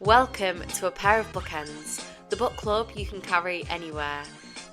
Welcome to A Pair of Bookends, the book club you can carry anywhere.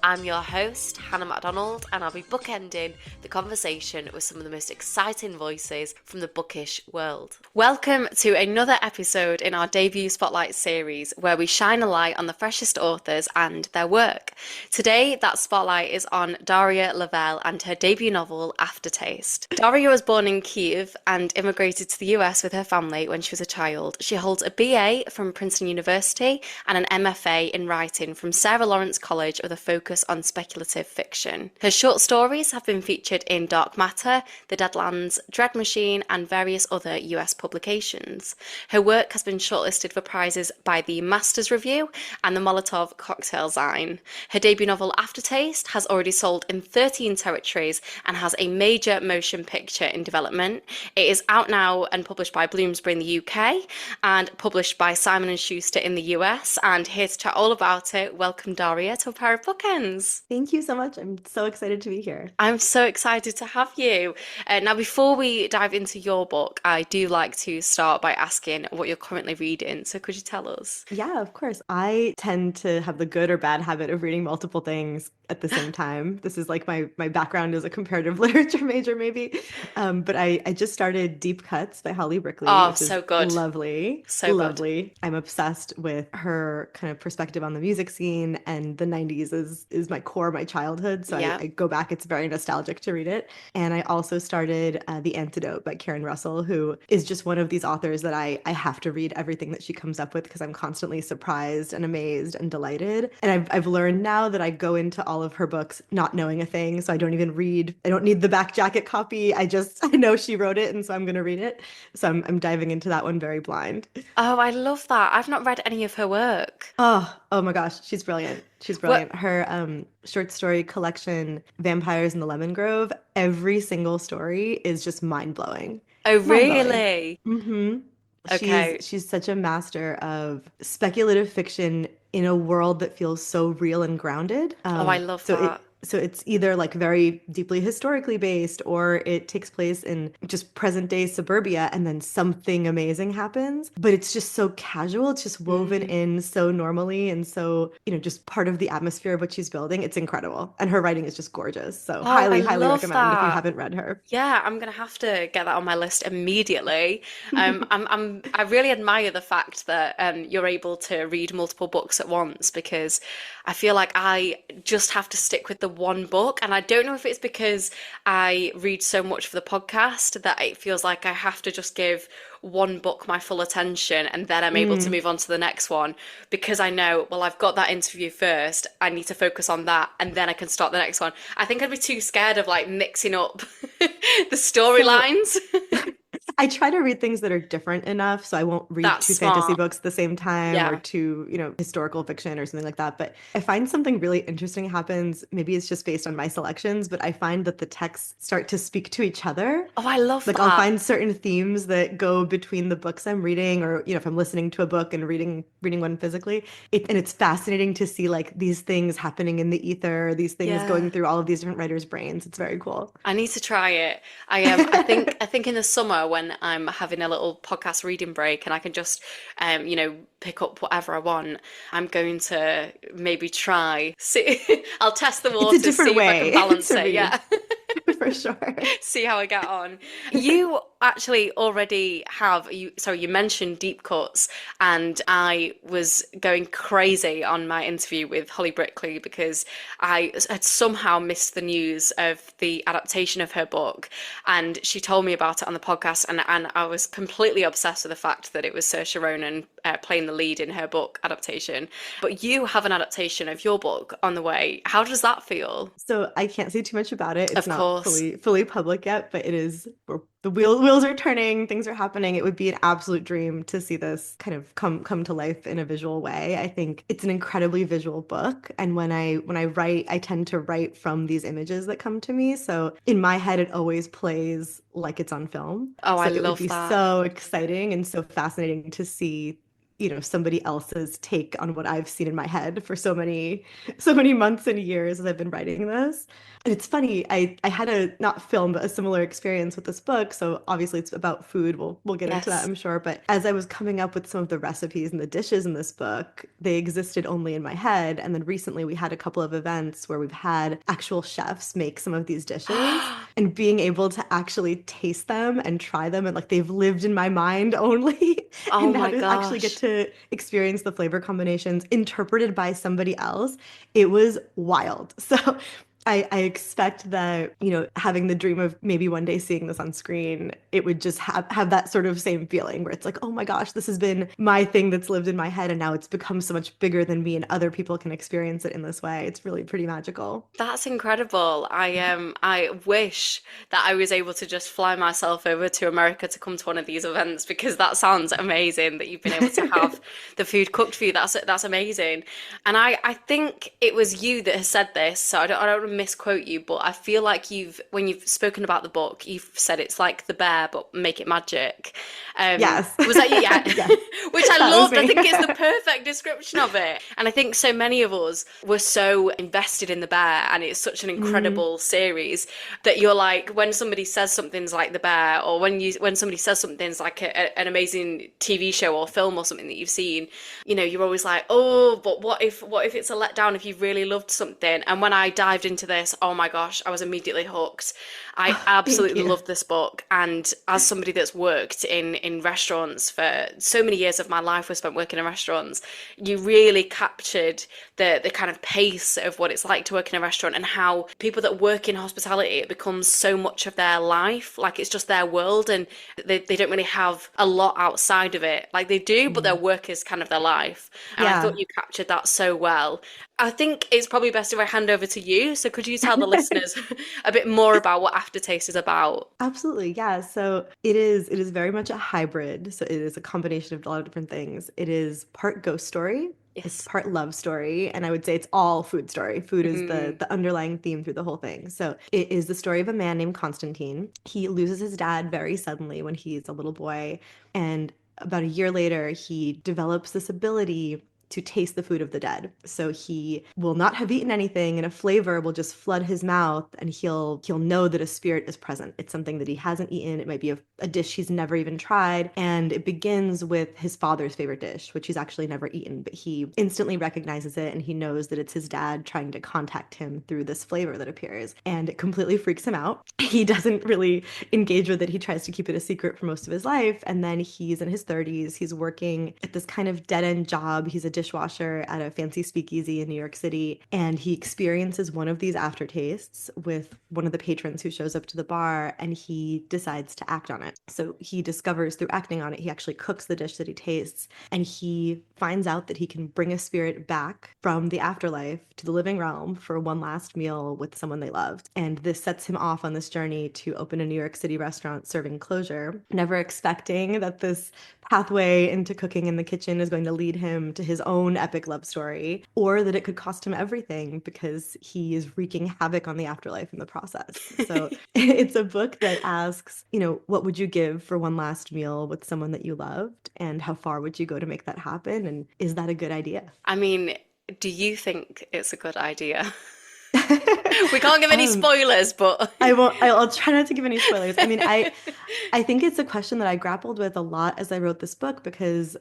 I'm your host, Hannah MacDonald, and I'll be bookending the conversation with some of the most exciting voices from the bookish world. Welcome to another episode in our debut Spotlight series, where we shine a light on the freshest authors and their work. Today, that spotlight is on Daria Lavelle and her debut novel, Aftertaste. Daria was born in Kyiv and immigrated to the US with her family when she was a child. She holds a BA from Princeton University and an MFA in writing from Sarah Lawrence College with a focus on speculative fiction. Her short stories have been featured in Dark Matter, The Deadlands, Dread Machine, and various other US publications. Her work has been shortlisted for prizes by the Masters Review and the Molotov Cocktail Zine. Her debut novel Aftertaste has already sold in 13 territories and has a major motion picture in development. It is out now and published by Bloomsbury in the UK and published by Simon & Schuster in the US. And here to chat all about it, welcome Daria to A Pair of Bookends. Thank you so much. I'm so excited to be here. I'm so excited to have you. Now, before we dive into your book, I do like to start by asking what you're currently reading. So could you tell us? Yeah, of course. I tend to have the good or bad habit of reading multiple things at the same time. This is like my background as a comparative literature major, maybe. But I just started Deep Cuts by Holly Brickley, Oh, which is so good. lovely. So good. Lovely. I'm obsessed with her kind of perspective on the music scene, and the 90s is my core, my childhood. So Yeah. I go back. It's very nostalgic to read it. And I also started The Antidote by Karen Russell, who is just one of these authors that I have to read everything that she comes up with because I'm constantly surprised and amazed and delighted. And I've learned now that I go into all of her books not knowing a thing. So I don't even read, I don't need the back jacket copy. I know she wrote it, and so I'm going to read it. So I'm diving into that one very blind. Oh, I love that. I've not read any of her work. Oh my gosh, she's brilliant. She's What? brilliant. Her short story collection, Vampires in the Lemon Grove, every single story is just mind-blowing. Oh, Mind-blowing. really? Mm-hmm. She's Okay. she's such a master of speculative fiction in a world that feels so real and grounded. Oh, I love So that. it's either like very deeply historically based, or it takes place in just present day suburbia, and then something amazing happens. But it's just so casual. It's just woven Mm. in so normally, and so, just part of the atmosphere of what she's building. It's incredible. And her writing is just gorgeous. So Oh, I highly, highly love recommend if you that. haven't read her. Yeah, I'm gonna have to get that on my list immediately. I really admire the fact that you're able to read multiple books at once because I feel like I just have to stick with the one book, and I don't know if it's because I read so much for the podcast that it feels like I have to just give one book my full attention and then I'm able to Mm. move on to the next one because I know, well, I've got that interview first, I need to focus on that and then I can start the next one. I think I'd be too scared of like mixing up the So storylines. I try to read things that are different enough, so I won't read That's two fantasy smart. books at the same time, or Yeah. two, historical fiction or something like that. But I find something really interesting happens. Maybe it's just based on my selections, but I find that the texts start to speak to each other. Oh, I love Like I'll that. find certain themes that go between the books I'm reading, or if I'm listening to a book and reading one physically. And it's fascinating to see like these things happening in the ether, these things Yeah. going through all of these different writers' brains. It's very cool. I need to try it. I think in the summer when I'm having a little podcast reading break and I can just pick up whatever I want, I'm going to maybe try. See, I'll test the It's a waters, different see if I can way balance to it. read. Yeah. For sure. See how I get on. You actually already have you mentioned deep cuts, and I was going crazy on my interview with Holly Brickley because I had somehow missed the news of the adaptation of her book, and she told me about it on the podcast, and I was completely obsessed with the fact that it was Saoirse Ronan playing the lead in her book adaptation. But you have an adaptation of your book on the way. How does that feel? So I can't say too much about it. It's Of not course. fully public yet, but it is the wheels are turning, things are happening. It would be an absolute dream to see this kind of come to life in a visual way. I think it's an incredibly visual book, and when I write, I tend to write from these images that come to me. So in my head, it always plays like it's on film. Oh, I So it would love be that. so exciting and so fascinating to see somebody else's take on what I've seen in my head for so many months and years as I've been writing this. And it's funny, I had a not film but a similar experience with this book. So obviously it's about food. We'll get into that, Yes. I'm sure. But as I was coming up with some of the recipes and the dishes in this book, they existed only in my head. And then recently we had a couple of events where we've had actual chefs make some of these dishes, and being able to actually taste them and try them, and like they've lived in my mind only. Oh And now my to actually get gosh. to experience the flavor combinations interpreted by somebody else, it was wild. So I expect that, having the dream of maybe one day seeing this on screen, it would just have that sort of same feeling where it's like, oh my gosh, this has been my thing that's lived in my head, and now it's become so much bigger than me, and other people can experience it in this way. It's really pretty magical. That's incredible. I wish that I was able to just fly myself over to America to come to one of these events because that sounds amazing that you've been able to have the food cooked for you. That's amazing. And I think it was you that has said this, so I don't want to misquote you, but I feel like when you've spoken about the book, you've said it's like the bear but make it magic. Yes. Was that you? Yeah. Yes, Which I that was loved. I me. think it's the perfect description of it. And I think so many of us were so invested in The Bear, and it's such an Mm, incredible series that you're like, when somebody says something's like The Bear, or when somebody says something's like an amazing TV show or film or something that you've seen, you're always like, oh, but what if it's a letdown if you've really loved something? And when I dived into this, oh my gosh, I was immediately hooked. I thank absolutely you. loved this book, and as somebody that's worked in restaurants for so many years of my life was spent working in restaurants, you really captured the kind of pace of what it's like to work in a restaurant, and how people that work in hospitality, it becomes so much of their life, like it's just their world, and they don't really have a lot outside of it. Like they do, but their Mm. work is kind of their life. And I thought Yeah. you captured that so well. I think it's probably best if I hand over to you. So could you tell the listeners a bit more about what Aftertaste is about? Absolutely. Yeah. So it is very much a hybrid. So it is a combination of a lot of different things. It is part ghost story, it's Yes. part love story, and I would say it's all food story. Food is the Mm, the underlying theme through the whole thing. So it is the story of a man named Constantine. He loses his dad very suddenly when he's a little boy, and about a year later he develops this ability to taste the food of the dead. So he will not have eaten anything, and a flavor will just flood his mouth, and he'll know that a spirit is present. It's something that he hasn't eaten. It might be a dish he's never even tried. And it begins with his father's favorite dish, which he's actually never eaten, but he instantly recognizes it, and he knows that it's his dad trying to contact him through this flavor that appears. And it completely freaks him out. He doesn't really engage with it. He tries to keep it a secret for most of his life. And then he's in his 30s. He's working at this kind of dead end job. He's a dishwasher at a fancy speakeasy in New York City. And he experiences one of these aftertastes with one of the patrons who shows up to the bar, and he decides to act on it. So he discovers through acting on it, he actually cooks the dish that he tastes, and he finds out that he can bring a spirit back from the afterlife to the living realm for one last meal with someone they loved. And this sets him off on this journey to open a New York City restaurant serving closure, never expecting that this pathway into cooking in the kitchen is going to lead him to his own epic love story, or that it could cost him everything because he is wreaking havoc on the afterlife in the process. So it's a book that asks, what would you give for one last meal with someone that you loved? And how far would you go to make that happen? And is that a good idea? I mean, do you think it's a good idea? We can't give any um, spoilers, but I won't. I'll try not to give any spoilers. I mean, I think it's a question that I grappled with a lot as I wrote this book, because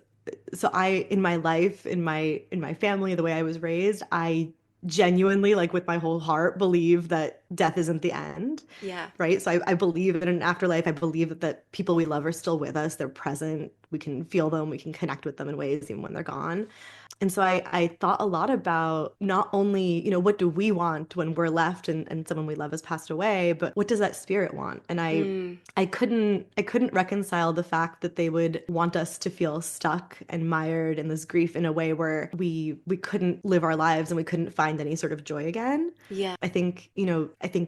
so I in my life, in my family, the way I was raised, I genuinely, like with my whole heart, believe that death isn't the end, yeah. right? So I believe in an afterlife. I believe that people we love are still with us. They're present. We can feel them. We can connect with them in ways even when they're gone. And so I thought a lot about not only, what do we want when we're left, and someone we love has passed away, but what does that spirit want? And Mm, I couldn't reconcile the fact that they would want us to feel stuck and mired in this grief in a way where we couldn't live our lives and we couldn't find any sort of joy again. yeah. I think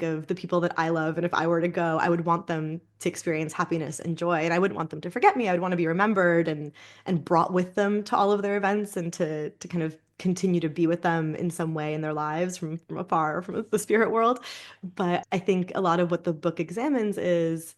of the people that I love, and if I were to go, I would want them to experience happiness and joy, and I wouldn't want them to forget me. I would want to be remembered and brought with them to all of their events, and to kind of continue to be with them in some way in their lives from afar, from the spirit world. But I think a lot of what the book examines is,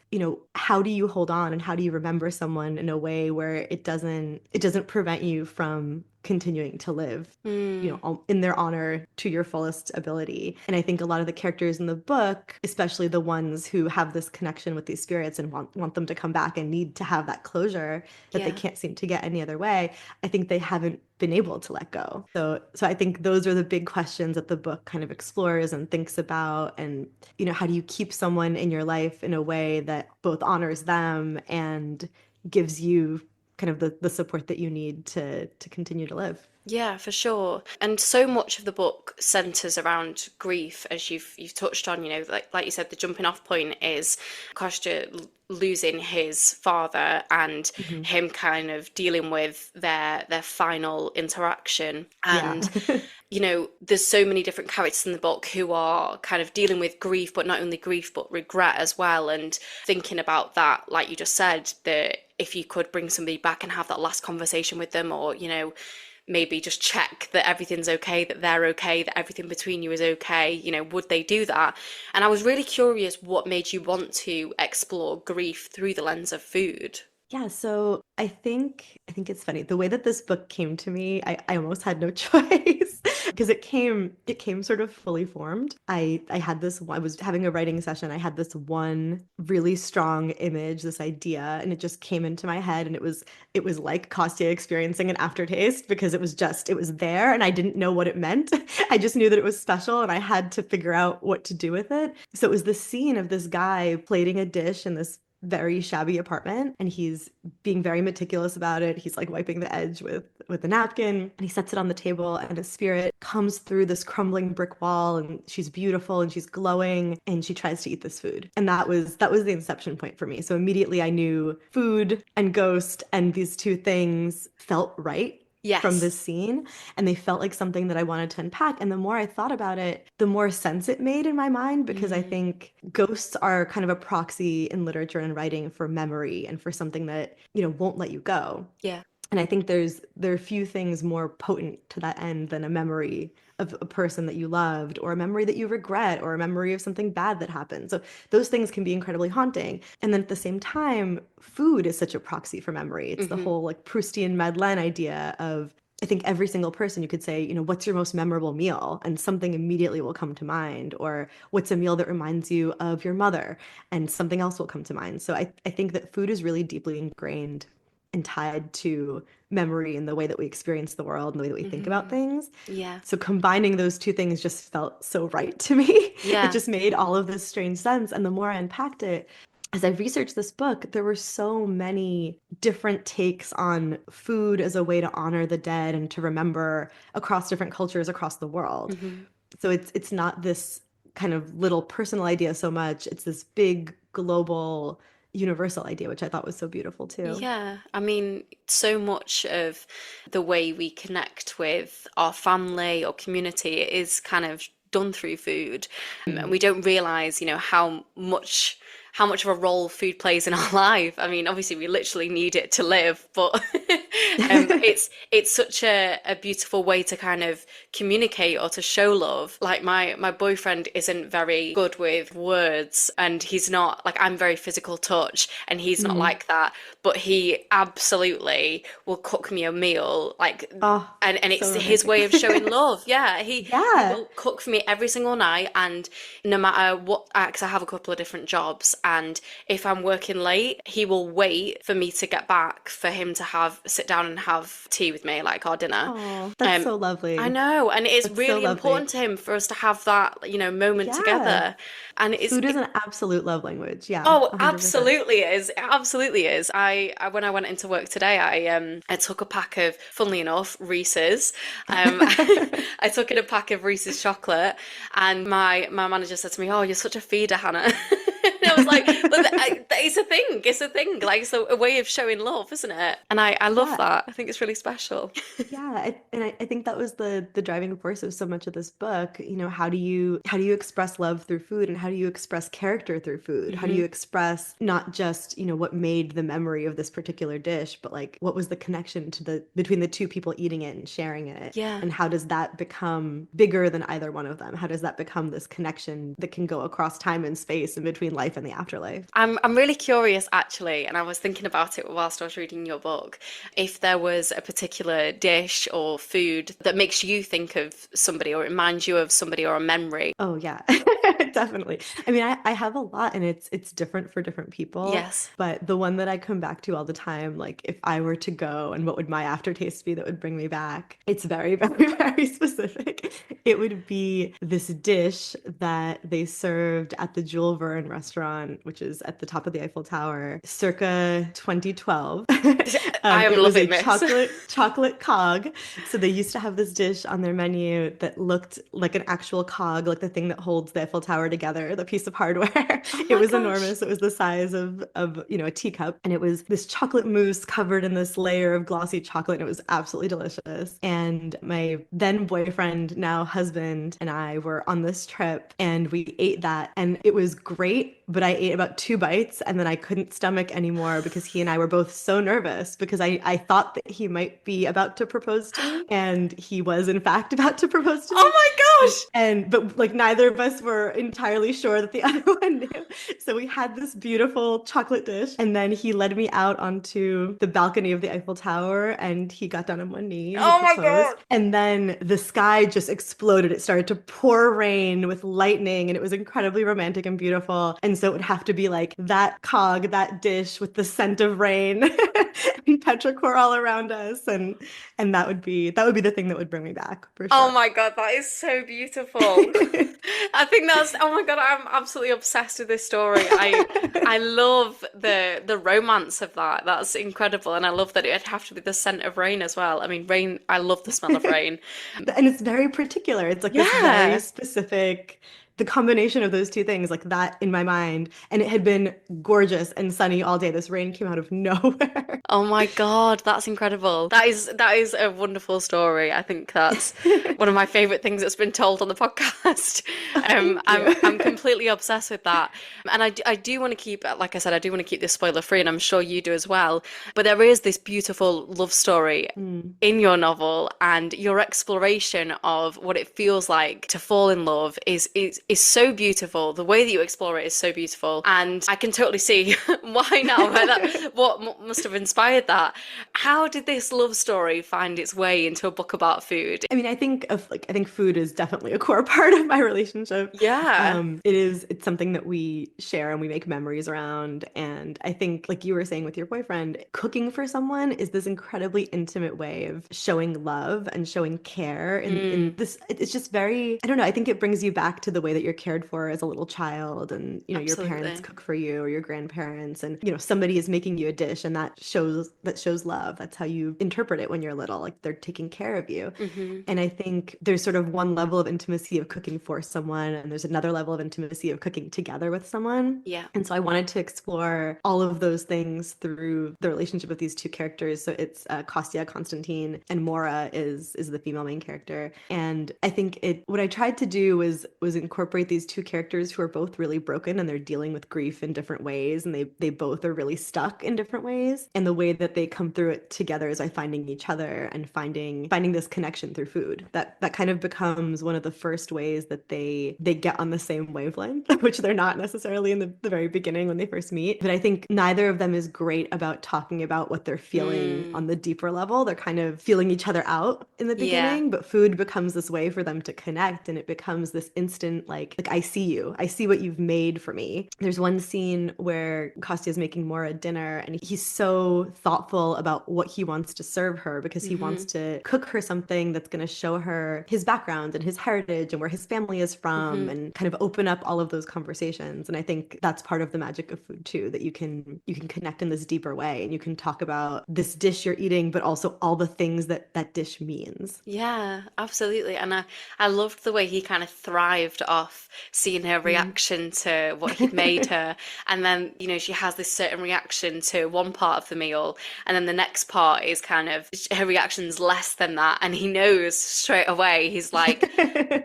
how do you hold on and how do you remember someone in a way where it doesn't prevent you from continuing to live, Mm. in their honor to your fullest ability. And I think a lot of the characters in the book, especially the ones who have this connection with these spirits and want them to come back and need to have that closure that they Yeah. can't seem to get any other way, I think they haven't been able to let go. So I think those are the big questions that the book kind of explores and thinks about. And, how do you keep someone in your life in a way that both honors them and gives you kind of the support that you need to continue to live. Yeah, for sure. And so much of the book centers around grief, as you've touched on, like you said, the jumping off point is Kostya losing his father and Mhm. him kind of dealing with their final interaction. Yeah. And there's so many different characters in the book who are kind of dealing with grief, but not only grief, but regret as well. And thinking about that, like you just said, that if you could bring somebody back and have that last conversation with them, or, maybe just check that everything's okay, that they're okay, that everything between you is okay, would they do that? And I was really curious what made you want to explore grief through the lens of food. Yeah, so I think it's funny. The way that this book came to me, I almost had no choice because it came sort of fully formed. I was having a writing session. I had this one really strong image, this idea, and it just came into my head, and it was like Kostya experiencing an aftertaste because it was there and I didn't know what it meant. I just knew that it was special and I had to figure out what to do with it. So it was this scene of this guy plating a dish in this very shabby apartment, and he's being very meticulous about it. He's like wiping the edge with a napkin, and he sets it on the table, and a spirit comes through this crumbling brick wall, and she's beautiful and she's glowing, and she tries to eat this food. And that was the inception point for me. So immediately I knew food and ghost and these two things felt right from Yes. this scene, and they felt like something that I wanted to unpack. And the more I thought about it, the more sense it made in my mind, because I Mm, think ghosts are kind of a proxy in literature and writing for memory and for something that, won't let you go. yeah. And I think there are few things more potent to that end than a memory of a person that you loved, or a memory that you regret, or a memory of something bad that happened. So those things can be incredibly haunting. And then at the same time, food is such a proxy for memory. It's the Hmm. whole like Proustian Madeleine idea of, I think every single person, you could say, what's your most memorable meal? And something immediately will come to mind. Or what's a meal that reminds you of your mother? And something else will come to mind. So I think that food is really deeply ingrained and tied to memory and the way that we experience the world and the way that we think about Hmm. things. Yeah. So combining those two things just felt so right to me. It Yeah. just made all of this strange sense. And the more I unpacked it, as I researched this book, there were so many different takes on food as a way to honor the dead and to remember across different cultures across the world. Hmm. So it's not this kind of little personal idea so much. It's this big global universal idea, which I thought was so beautiful too. Yeah, I mean, so much of the way we connect with our family or community is kind of done through food. And Mhm. we don't realize, how much of a role food plays in our life. I mean, obviously we literally need it to live, but it's such a beautiful way to kind of communicate or to show love. Like my boyfriend isn't very good with words, and he's not like, I'm very physical touch and he's not Mhm. like that, but he absolutely will cook me a meal like, Oh, and so it's his way romantic. of showing love. Yeah, he Yeah. will cook for me every single night, and no matter what, because I have a couple of different jobs, and if I'm working late, he will wait for me to get back for him to have sit down and have tea with me, like our dinner. Oh, that's Um, so I lovely. know, and it's That's so really lovely. important to him for us to have that, moment Yeah. together. And it's Food is an absolute love language. Yeah, Oh, 100%. absolutely is. It absolutely is. I when I went into work today, I took a pack of, funnily enough, Reese's. I took in a pack of Reese's chocolate, and my manager said to me, "Oh, you're such a feeder, Hannah." And I was like, but it's a thing. It's a thing. Like, it's a way of showing love, isn't it? And I love Yeah. that. I think it's really special. Yeah, I think that was the driving force of so much of this book. How do you express love through food, and how do you express character through food? How do Hmm. you express not just, what made the memory of this particular dish, but like what was the connection to the between the two people eating it and sharing it? Yeah. And how does that become bigger than either one of them? How does that become this connection that can go across time and space and between life and the afterlife? I'm really curious actually, and I was thinking about it whilst I was reading your book, if there was a particular dish or food that makes you think of somebody or reminds you of somebody or a memory. Oh yeah, definitely. I mean, I have a lot, and it's different for different people. Yes. But the one that I come back to all the time, like if I were to go and what would my aftertaste be that would bring me back? It's very, very, very specific. It would be this dish that they served at the Jules Verne restaurant, which is at the top of the Eiffel Tower, circa 2012. I am It was a loving this. chocolate cog. So they used to have this dish on their menu that looked like an actual cog, like the thing that holds the Eiffel Tower together, the piece of hardware. Oh It my was gosh. enormous. It was the size of a teacup, and it was this chocolate mousse covered in this layer of glossy chocolate, and it was absolutely delicious. And my then boyfriend, now husband, and I were on this trip, and we ate that, and it was great, but I ate about 2 bites, and then I couldn't stomach anymore because he and I were both so nervous because I thought that he might be about to propose to me, and he was in fact about to propose to Oh me. my gosh. And but like neither of us were entirely sure that the other one knew. So we had this beautiful chocolate dish, and then he led me out onto the balcony of the Eiffel Tower, and he got down on one knee and he Oh my proposed. God. And then the sky just exploded. It started to pour rain with lightning, and it was incredibly romantic and beautiful. And so it would have to be like that cog, that dish with the scent of rain and petrichor all around us, and that would be the thing that would bring me back for Oh sure. my God, that is so beautiful. I think that's, oh my God, I'm absolutely obsessed with this story. I love the romance of that. That's incredible. And I love that it'd have to be the scent of rain as well. I mean, rain, I love the smell of rain. And it's very particular. It's like this very Yeah. specific, the combination of those two things, like that in my mind. And it had been gorgeous and sunny all day. This rain came out of nowhere. Oh my God, that's incredible. That is a wonderful story. I think that's one of my favorite things that's been told on the podcast. Thank I'm you. completely obsessed with that, and I do want to keep, like I said, I do want to keep this spoiler free, and I'm sure you do as well. But there is this beautiful love story Mm, in your novel, and your exploration of what it feels like to fall in love is so beautiful. The way that you explore it is so beautiful, and I can totally see why now. What must have inspired that? How did this love story find its way into a book about food? I mean, I think food is definitely a core part of my relationship. Yeah. It's something that we share and we make memories around. And I think, like you were saying with your boyfriend, cooking for someone is this incredibly intimate way of showing love and showing care. In Mm, this, it's just very, I don't know, I think it brings you back to the way that you're cared for as a little child, and your parents absolutely. cook for you, or your grandparents, and somebody is making you a dish, and that shows love. That's how you interpret it when you're little, like they're taking care of you. Hmm. And I think there's sort of one level of intimacy of cooking for someone, and there's another level of intimacy of cooking together with someone. Yeah. And so I wanted to explore all of those things through the relationship of these two characters. So it's Kostya, Constantine, and Mora is the female main character. And I think what I tried to do was incorporate these two characters who are both really broken, and they're dealing with grief in different ways, and they both are really stuck in different ways. And the way that they come through it together is by finding each other and finding this connection through food. That kind of becomes one of the first ways that they get on the same wavelength, which they're not necessarily in the very beginning when they first meet. But I think neither of them is great about talking about what they're feeling Mm, on the deeper level. They're kind of feeling each other out in the yeah. beginning, but food becomes this way for them to connect, and it becomes this instant like I see you. I see what you've made for me. There's one scene where Kostya is making Mora dinner, and he's so thoughtful about what he wants to serve her because he wants Hmm. to cook her something that's going to show her his background and his heritage and where his family is from, Hmm. and kind of open up all of those conversations. And I think that's part of the magic of food too, that you can connect in this deeper way, and you can talk about this dish you're eating, but also all the things that that dish means. Yeah, absolutely. And I loved the way he kind of thrived off off, seeing her reaction to what he'd made her. And then, she has this certain reaction to one part of the meal. And then the next part is kind of her reaction's less than that. And he knows straight away. He's like,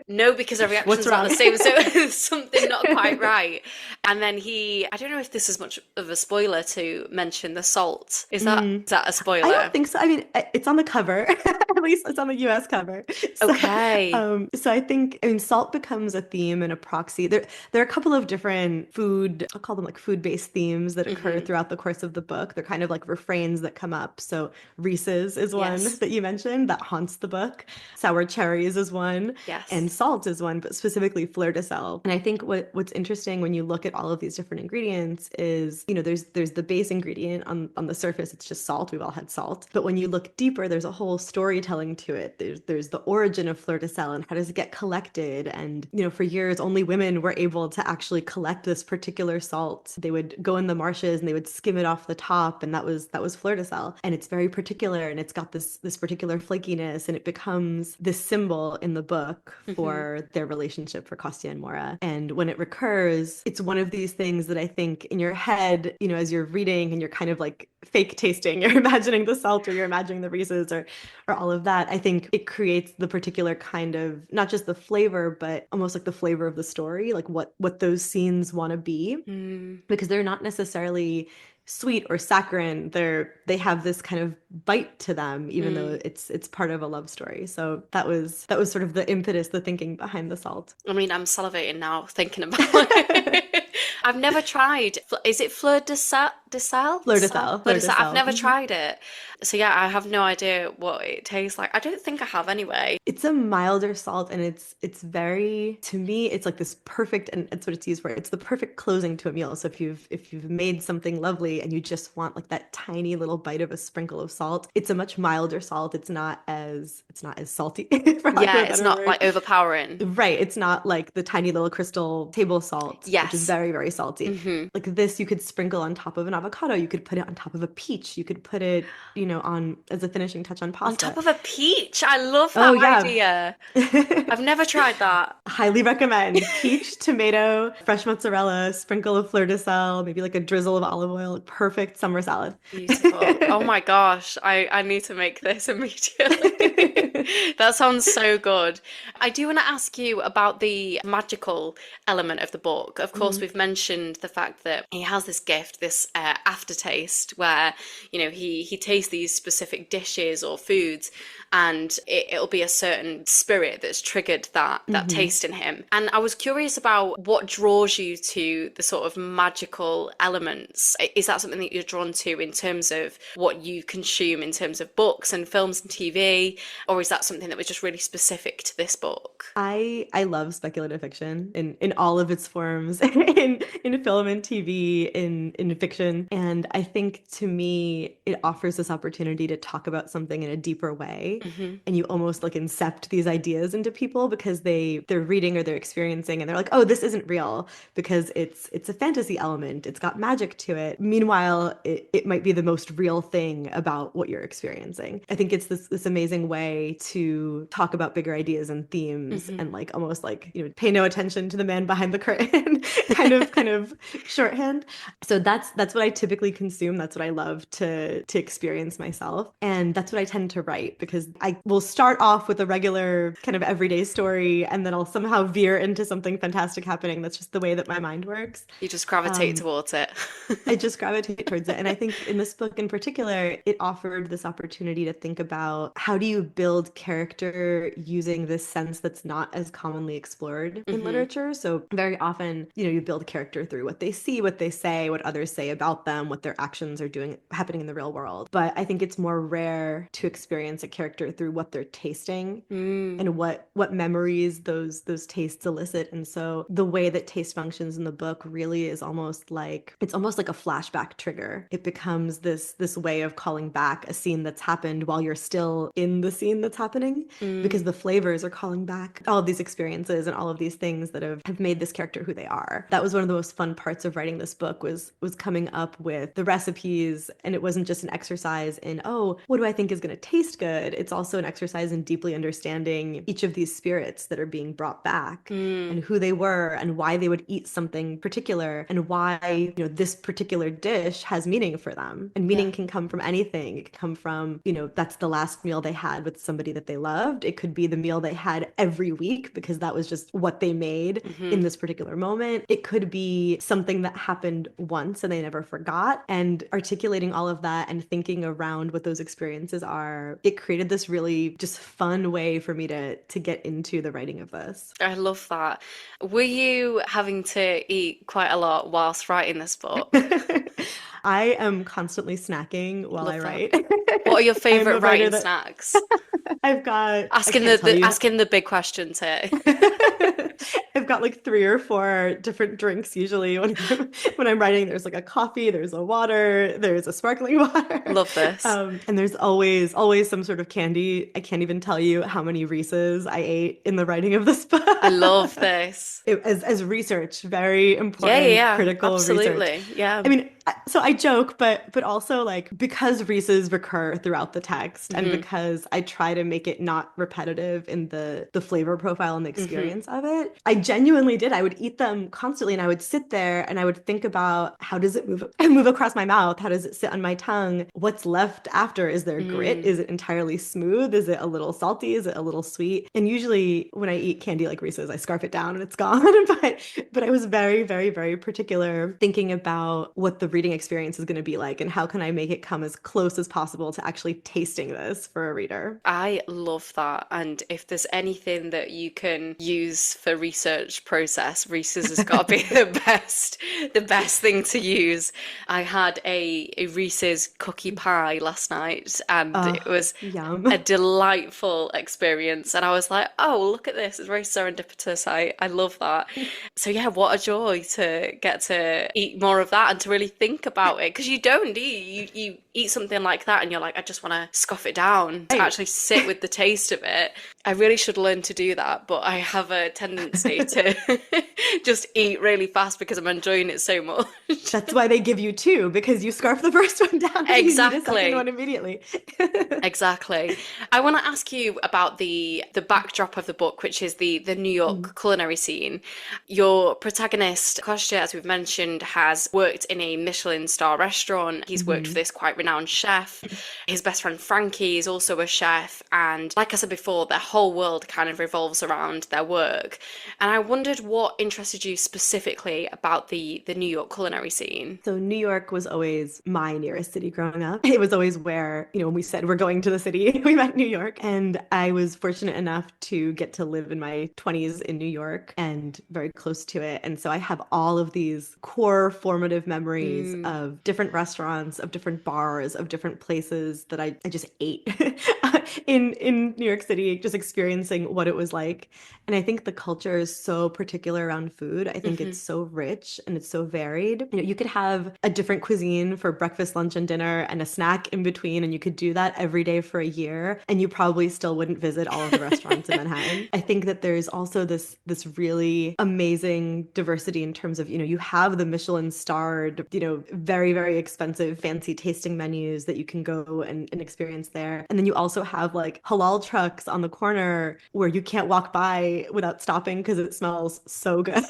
no, because her What's reaction's not wrong? the same. So there's something not quite right. And then I don't know if this is much of a spoiler to mention the salt. Is that a I don't spoiler? think so. I mean, it's on the cover. At least it's on the US cover. So, Okay. so I mean, salt becomes a theme and a proxy. There are a couple of different I'll call them like food-based themes that occur Hmm. throughout the course of the book. They're kind of like refrains that come up. So Reese's is one Yes. that you mentioned that haunts the book. Sour cherries is one, Yes. and salt is one, but specifically fleur de sel. And I think what's interesting when you look at all of these different ingredients is, there's the base ingredient on the surface. It's just salt. We've all had salt. But when you look deeper, there's a whole storytelling to it. There's the origin of fleur de sel and how does it get collected. And, for years, only women were able to actually collect this particular salt. They would go in the marshes and they would skim it off the top. And that was fleur de sel. And it's very particular and it's got this particular flakiness and it becomes this symbol in the book Hmm. for their relationship for Kostya and Mora. And when it recurs, it's one of these things that I think in your head, as you're reading and you're kind of like fake tasting, you're imagining the salt or you're imagining the Reese's or all of that. I think it creates the particular kind of not just the flavor, but almost like the flavor of the story, like what those scenes want to be, Mm. because they're not necessarily sweet or saccharine. They have this kind of bite to them, even though Mm. it's part of a love story. So that was sort of the impetus, the thinking behind the salt. I mean, I'm salivating now thinking about it. I've never tried. Is it fleur de sel? De sel? Fleur de Sal? sel, Fleur fleur de de sel. I've sel. never tried it. So yeah, I have no idea what it tastes like. I don't think I have anyway. It's a milder salt and it's very, to me, it's like this perfect, and it's what it's used for. It's the perfect closing to a meal. So if you've made something lovely and you just want like that tiny little bite of a sprinkle of salt, it's a much milder salt. It's not as salty, for lack of Yeah, a it's better not word. like overpowering. Right. It's not like the tiny little crystal table salt, which is Yes. very, very salty. Hmm. Like this, you could sprinkle on top of an avocado. You could put it on top of a peach. You could put it, on as a finishing touch on On top pasta. of a peach. I love Oh that yeah. idea. I've never tried that. Highly recommend. Peach, tomato, fresh mozzarella, sprinkle of fleur de sel, maybe like a drizzle of olive oil. Perfect summer salad. Beautiful. Oh my gosh, I need to make this immediately. That sounds so good. I do want to ask you about the magical element of the book. Of course, Mhm. we've mentioned the fact that he has this gift, this aftertaste, where he tastes these specific dishes or foods, and it'll be a certain spirit that's triggered that Mhm. taste in him. And I was curious about what draws you to the sort of magical elements. Is that something that you're drawn to in terms of what you consume in terms of books and films and TV, or is that something that was just really specific to this book? I love speculative fiction in all of its forms, in film and TV, in fiction. And I think to me it offers this opportunity to talk about something in a deeper way. Hmm. And you almost like incept these ideas into people because they're reading or they're experiencing and they're like, oh, this isn't real because it's a fantasy element. It's got magic to it. Meanwhile, it might be the most real thing about what you're experiencing. I think it's this amazing way to talk about bigger ideas and themes Hmm. and like almost like, pay no attention to the man behind the curtain kind of shorthand. So that's what I typically consume. That's what I love to experience myself. And that's what I tend to write because I will start off with a regular kind of everyday story and then I'll somehow veer into something fantastic happening. That's just the way that my mind works. You just gravitate Um, towards it. I just gravitate towards it. And I think in this book in particular, it offered this opportunity to think about how do you build character using this sense that's not as commonly explored in Hmm. literature. So very often, you build character through what they see, what they say, what others say about them, what their actions are doing happening in the real world. But I think it's more rare to experience a character through what they're tasting Mm. and what memories those tastes elicit. And so the way that taste functions in the book really is almost like a flashback trigger. It becomes this way of calling back a scene that's happened while you're still in the scene that's happening, because the flavors are calling back all of these experiences and all of these things that have made this character who they are. That was one of the most fun parts of writing this book, was coming up with the recipes. And it wasn't just an exercise in, oh, what do I think is going to taste good? It's also an exercise in deeply understanding each of these spirits that are being brought back, and who they were and why they would eat something particular, and why, this particular dish has meaning for them. And meaning can come from anything. It can come from, that's the last meal they had with somebody that they loved. It could be the meal they had every week because that was just what they made in this particular moment. It could be something that happened once and they never forgot. And articulating all of that and thinking around what those experiences are, it created this really just fun way for me to get into the writing of this. I love that. Were you having to eat quite a lot whilst writing this book? I am constantly snacking while I write. What are your favorite writing that... snacks? I've got asking the big questions here. I've got like 3 or 4 different drinks usually when I'm writing. There's like a coffee, there's a water, there's a sparkling water. Love this. And there's always some sort of candy. I can't even tell you how many Reese's I ate in the writing of this book. I love this. As research, very important, critical absolutely. research. Yeah. I mean, so I joke, but also like, because Reese's recur throughout the text, and because I try to make it not repetitive in the flavor profile and the experience of it, I genuinely did. I would eat them constantly, and I would sit there and I would think about, how does it move across my mouth? How does it sit on my tongue? What's left after? Is there grit? Is it entirely smooth? Is it a little salty? Is it a little sweet? And usually when I eat candy like Reese's, I scarf it down and it's gone. but I was very, very, very particular thinking about what the reading experience is going to be like, and how can I make it come as close as possible to actually tasting this for a reader. I love that. And if there's anything that you can use for research process, Reese's has got to be the best thing to use. I had a Reese's cookie pie last night, and it was a delightful experience. And I was like, oh, look at this. It's very serendipitous. I love that. So yeah, what a joy to get to eat more of that and to really think about it. Because you don't, do you? You eat something like that and you're like, I just want to scoff it down, to actually sit with the taste of it. I really should learn to do that, but I have a tendency to just eat really fast because I'm enjoying it so much. That's why they give you 2, because you scarf the first one down. And exactly. You need a second one immediately. Exactly. I want to ask you about the backdrop of the book, which is the New York culinary scene. Your protagonist, Kostya, as we've mentioned, has worked in a Michelin star restaurant. He's worked for this quite renowned chef. His best friend Frankie is also a chef, and like I said before, their whole world kind of revolves around their work. And I wondered what interested you specifically about the New York culinary scene. So New York was always my nearest city growing up. It was always where, when we said we're going to the city, we meant New York. And I was fortunate enough to get to live in my 20s in New York and very close to it. And so I have all of these core formative memories of different restaurants, of different bars, of different places that I just ate in New York City, just experiencing what it was like. And I think the culture is so particular around food. I think it's so rich and it's so varied. You could have a different cuisine for breakfast, lunch, and dinner, and a snack in between, and you could do that every day for a year, and you probably still wouldn't visit all of the restaurants in Manhattan. I think that there's also this really amazing diversity in terms of, you have the Michelin starred, very, very expensive, fancy tasting menus that you can go and experience there. And then you also have like halal trucks on the corner where you can't walk by without stopping because it smells so good,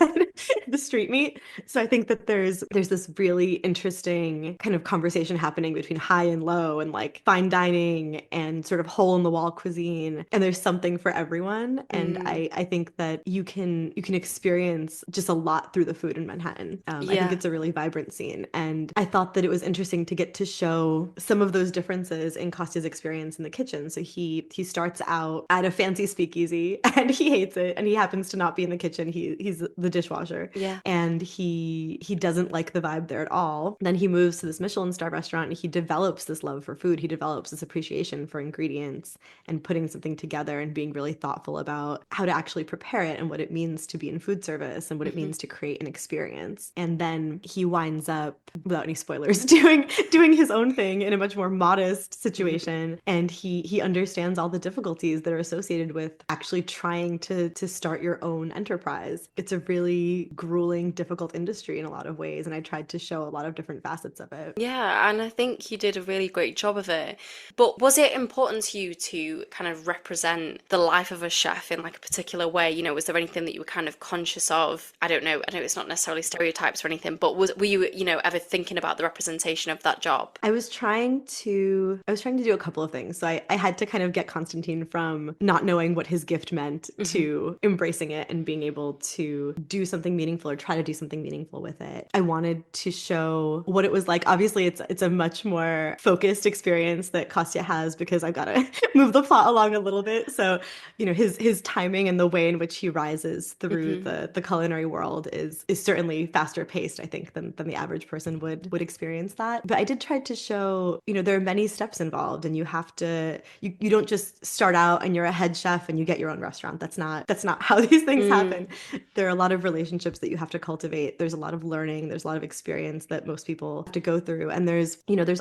the street meat. So I think that there's this really interesting kind of conversation happening between high and low, and like fine dining and sort of hole in the wall cuisine. And there's something for everyone. And I think that you can experience just a lot through the food in Manhattan. I think it's a really vibrant scene. And I thought that it was interesting to get to show some of those differences in Kostya's experience in the kitchen. So he starts out at a fancy speakeasy and he hates it, and he happens to not be in the kitchen. He's the dishwasher. Yeah. And he doesn't like the vibe there at all. Then he moves to this Michelin star restaurant and he develops this love for food. He develops this appreciation for ingredients and putting something together and being really thoughtful about how to actually prepare it and what it means to be in food service and what it means to create an experience. And then he winds up, without any spoilers, doing his own thing in a much more modest situation. And he understands all the difficulties that are associated with actually trying to start your own enterprise. It's a really grueling, difficult industry in a lot of ways, and I tried to show a lot of different facets of it. Yeah, and I think you did a really great job of it. But was it important to you to kind of represent the life of a chef in like a particular way? You know, was there anything that you were kind of conscious of? I know it's not necessarily stereotypes or anything, but were you, you know, ever thinking about the representation of that job? I was trying to do a couple of things. So I had to kind of get Constantine from not knowing what his gift meant Hmm. to embracing it and being able to do something meaningful or try to do something meaningful with it. I wanted to show what it was like. Obviously, it's a much more focused experience that Kostya has because I've got to move the plot along a little bit. So, his timing and the way in which he rises through Hmm. the culinary world is certainly faster paced, I think, than the average person would experience that. But I did try to show, there are many steps involved, and you don't just start out and you're a head chef and you get your own restaurant. That's not how these things Mm. happen. There are a lot of relationships that you have to cultivate. There's a lot of learning, there's a lot of experience that most people have to go through. And there's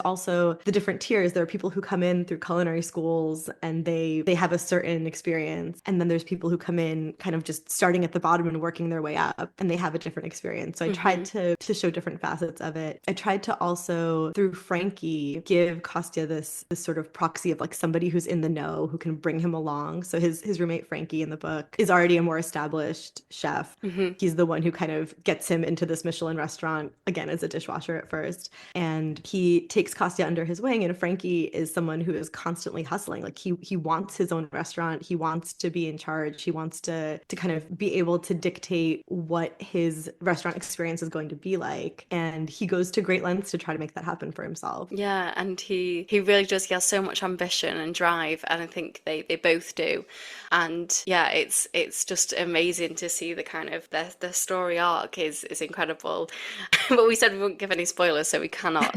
also the different tiers. There are people who come in through culinary schools and they have a certain experience. And then there's people who come in kind of just starting at the bottom and working their way up, and they have a different experience. So I tried Hmm. to show different facets of it. I tried to also, through Frankie, give Kostya this sort of proxy of like somebody who's in the know who can bring him along. So his roommate Frankie in the book is already a more established chef. Hmm. He's the one who kind of gets him into this Michelin restaurant, again as a dishwasher at first. And he takes Kostya under his wing, and Frankie is someone who is constantly hustling. Like he wants his own restaurant. He wants to be in charge. He wants to kind of be able to dictate what his restaurant experience is going to be like. And he goes to great lengths to try to make that happen for himself. Yeah, and he really does. He has so much ambition and drive, and I think they both do. And yeah, it's just amazing to see the kind of their story arc is incredible. But we said we wouldn't give any spoilers, so we cannot.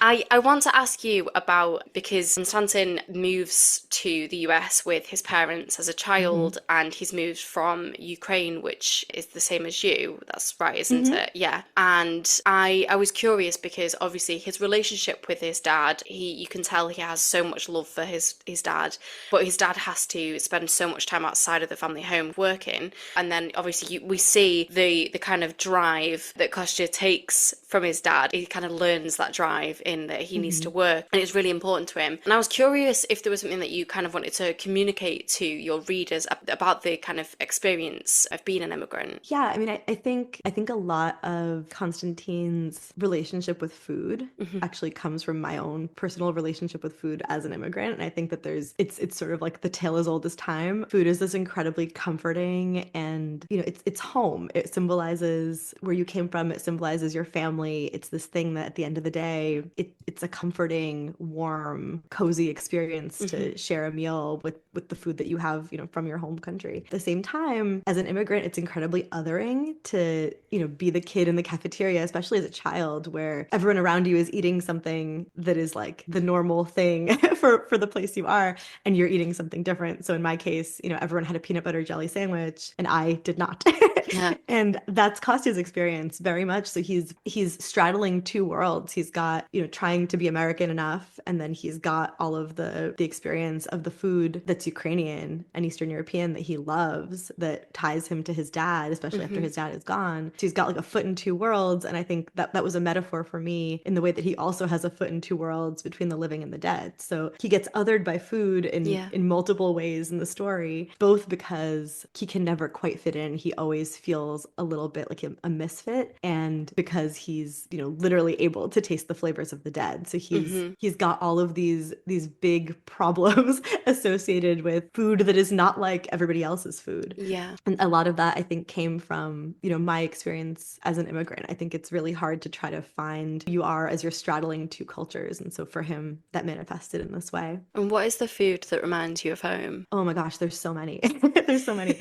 I want to ask you about, because Konstantin moves to the US with his parents as a Hmm. child, and he's moved from Ukraine, which is the same as you. That's right, isn't Hmm. it? Yeah. And I was curious because obviously his relationship with his dad, you can tell he has so much love for his dad, but his dad has to spend so much time outside of the family home working. And then obviously we see the kind of drive that Kostya takes from his dad. He kind of learns that drive in that he needs to Hmm. work, and it's really important to him. And I was curious if there was something that you kind of wanted to communicate to your readers about the kind of experience of being an immigrant. Yeah, I mean, I think a lot of Constantine's relationship with food Hmm. actually comes from my own personal relationship with food as an immigrant. And I think that it's sort of like the tale as old as time. Food is this incredibly comforting, and it's home. It symbolizes where you came from. It symbolizes your family. It's this thing that at the end of the day, it's a comforting, warm, cozy experience Hmm. to share a meal with the food that you have, from your home country. At the same time, as an immigrant, it's incredibly othering to, be the kid in the cafeteria, especially as a child, where everyone around you is eating something that is like the normal thing for the place you are, and you're eating something different. So in my case, everyone had a peanut butter jelly sandwich and I did not. Yeah. And that's Kostya's experience very much. So he's straddling two worlds. He's got, trying to be American enough, and then he's got all of the experience of the food that's Ukrainian and Eastern European that he loves, that ties him to his dad, especially after Hmm. his dad is gone. So he's got like a foot in two worlds. And I think that was a metaphor for me in the way that he also has a foot in two worlds between the living and the dead. So he gets othered by food in Yeah. in multiple ways in the story, both because he can never quite fit in. He always feels a little bit like a misfit, and because he's, literally able to taste the flavors of the dead. So Hmm. he's got all of these big problems associated with food that is not like everybody else's food. Yeah. And a lot of that, I think, came from, my experience as an immigrant. I think it's really hard to try to find who you are as you're straddling two cultures. And so for him, that manifested in this way. And what is the food that reminds you of home? Oh my gosh, there's so many. There's so many.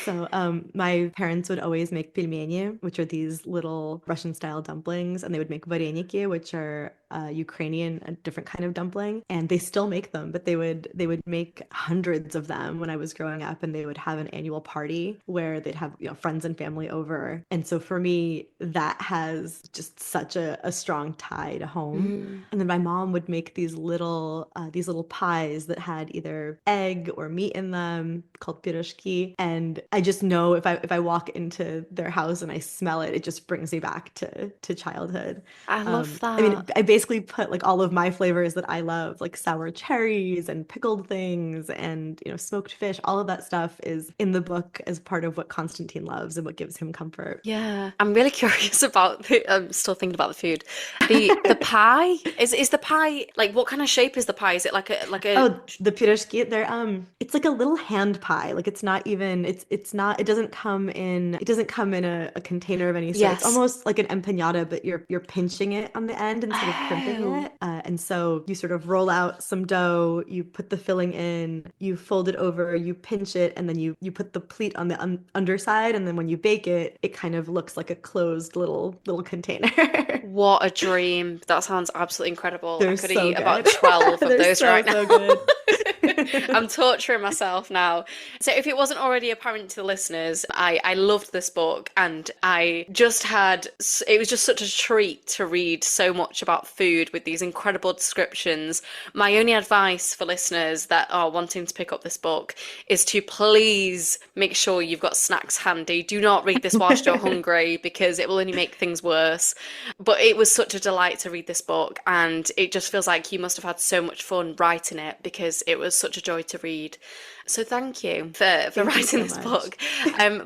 So my parents would always make pelmeni, which are these little Russian style dumplings, and they would make vareniki, which are Ukrainian, a different kind of dumpling, and they still make them, but they would make hundreds of them when I was growing up, and they would have an annual party where they'd have, friends and family over. And so for me, that has just such a strong tie to home. Mm. And then my mom would make these little pies that had either egg or meat in them, called piroshki. And I just know if I walk into their house and I smell it, it just brings me back to childhood. I love I mean, that. I basically put like all of my flavors that I love, like sour cherries and pickled things and, smoked fish. All of that stuff is in the book as part of what Constantine loves and what gives him comfort. Yeah, I'm really curious about I'm still thinking about the food. The pie is the pie like what kind of shape is the pie? Is it like a Oh, the piroshki, it's like a little hand pie. Like it's not even, it's not, it doesn't come in a container of any sort. It's yes. almost like an empanada, but you're pinching it on the end instead of crimping Oh, it. And so you sort of roll out some dough, you put the filling in, you fold it over, you pinch it, and then you put the pleat on the underside, and then when you bake it, it kind of looks like a closed little container. what a dream. That sounds absolutely incredible. I They're could so eat about good. 12 of They're those so, right now. so good. I'm torturing myself now. So, if it wasn't already apparent to the listeners, I loved this book and I just it was just such a treat to read so much about food with these incredible descriptions. My only advice for listeners that are wanting to pick up this book is to please make sure you've got snacks handy. Do not read this whilst you're hungry because it will only make things worse. But it was such a delight to read this book, and it just feels like you must have had so much fun writing it because it was such a joy to read. So thank you for Thank you writing so this much. book.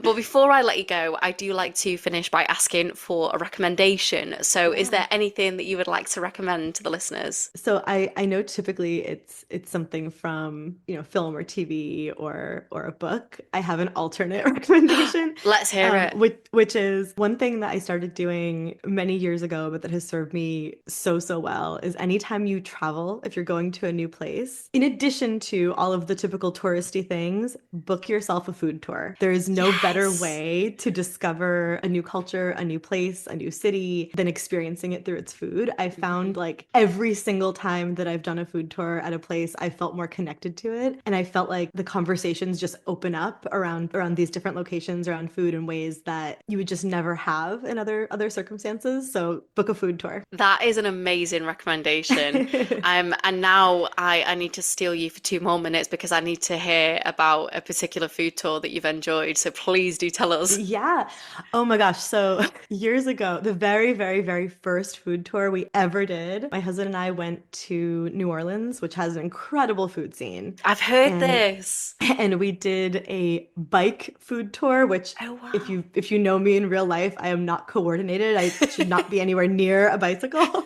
But before I let you go, I do like to finish by asking for a recommendation. So is Yeah. there anything that you would like to recommend to the listeners? So I know typically it's something from, film or TV or a book. I have an alternate recommendation, Let's hear it. which is one thing that I started doing many years ago, but that has served me so, so well, is anytime you travel, if you're going to a new place, in addition to all of the typical touristy things, book yourself a food tour. There is no better Yes. way to discover a new culture, a new place, a new city than experiencing it through its food. I found Mhm. like every single time that I've done a food tour at a place, I felt more connected to it. And I felt like the conversations just open up around these different locations, around food in ways that you would just never have in other circumstances. So book a food tour. That is an amazing recommendation. And now I need to steal you for 2 more minutes because I need to hear about a particular food tour that you've enjoyed. So please do tell us. Yeah. Oh my gosh. So years ago, the very, very, very first food tour we ever did, my husband and I went to New Orleans, which has an incredible food scene. I've heard And this. and we did a bike food tour, which Oh, if wow. you know me in real life, I am not coordinated. I should not be anywhere near a bicycle.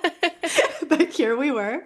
But here we were.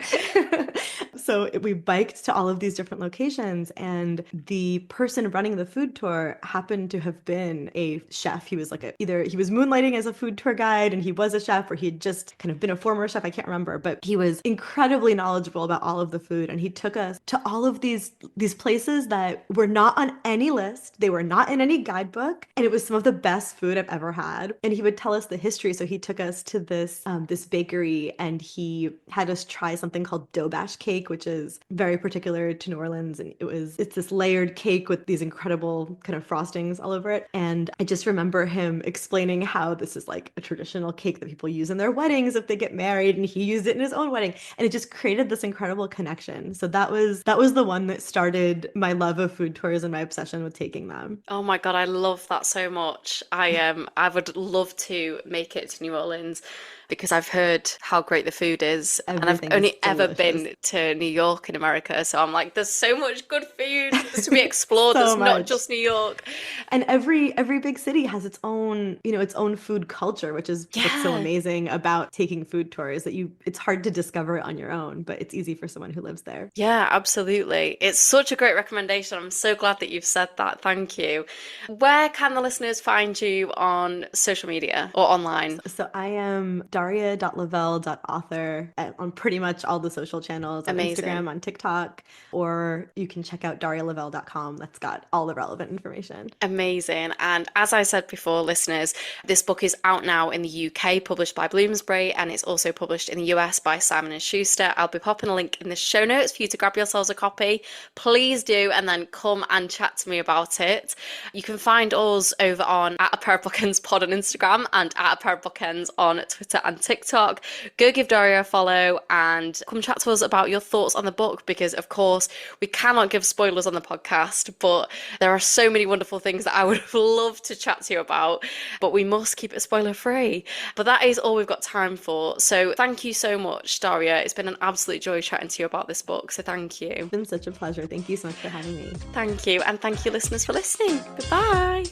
So we biked to all of these different locations, and the person running the food tour happened to have been a chef. He was like either he was moonlighting as a food tour guide and he was a chef, or he had just kind of been a former chef. I can't remember, but he was incredibly knowledgeable about all of the food, and he took us to all of these places that were not on any list. They were not in any guidebook, and it was some of the best food I've ever had. And he would tell us the history. So he took us to this bakery, and he had us try something called dough bash cake, which is very particular to New Orleans. And it's this layered cake with these incredible kind of frostings all over it. And I just remember him explaining how this is like a traditional cake that people use in their weddings if they get married, and he used it in his own wedding. And it just created this incredible connection. So that was the one that started my love of food tours and my obsession with taking them. Oh my God, I love that so much. I would love to make it to New Orleans because I've heard how great the food is, and I've Everything is only ever delicious. been to New York in America, so I'm like, there's so much good food that's to be explored So that's not much. just New York. And every big city has its own, its own food culture, which is what's so Yeah. amazing about taking food tours, that it's hard to discover it on your own, but it's easy for someone who lives there. Yeah, absolutely. It's such a great recommendation. I'm so glad that you've said that. Thank you. Where can the listeners find you on social media or online? So I am daria.lavelle.author on pretty much all the social channels, on Amazing. Instagram, on TikTok, or you can check out darialavelle.com. That's got all the relevant information. Amazing. And as I said before, listeners, this book is out now in the UK, published by Bloomsbury, and it's also published in the US by Simon & Schuster. I'll be popping a link in the show notes for you to grab yourselves a copy. Please do, and then come and chat to me about it. You can find us over on @A Pair of Bookends pod on Instagram and @A Pair of Bookends on Twitter and TikTok. Go give Daria a follow and come chat to us about your thoughts on the book, because of course we cannot give spoilers on the podcast, but there are so many wonderful things that I would have loved to chat to you about, but we must keep it spoiler free. But that is all we've got time for. So thank you so much, Daria. It's been an absolute joy chatting to you about this book. So thank you. It's been such a pleasure. Thank you so much for having me. Thank you. And thank you, listeners, for listening. Goodbye.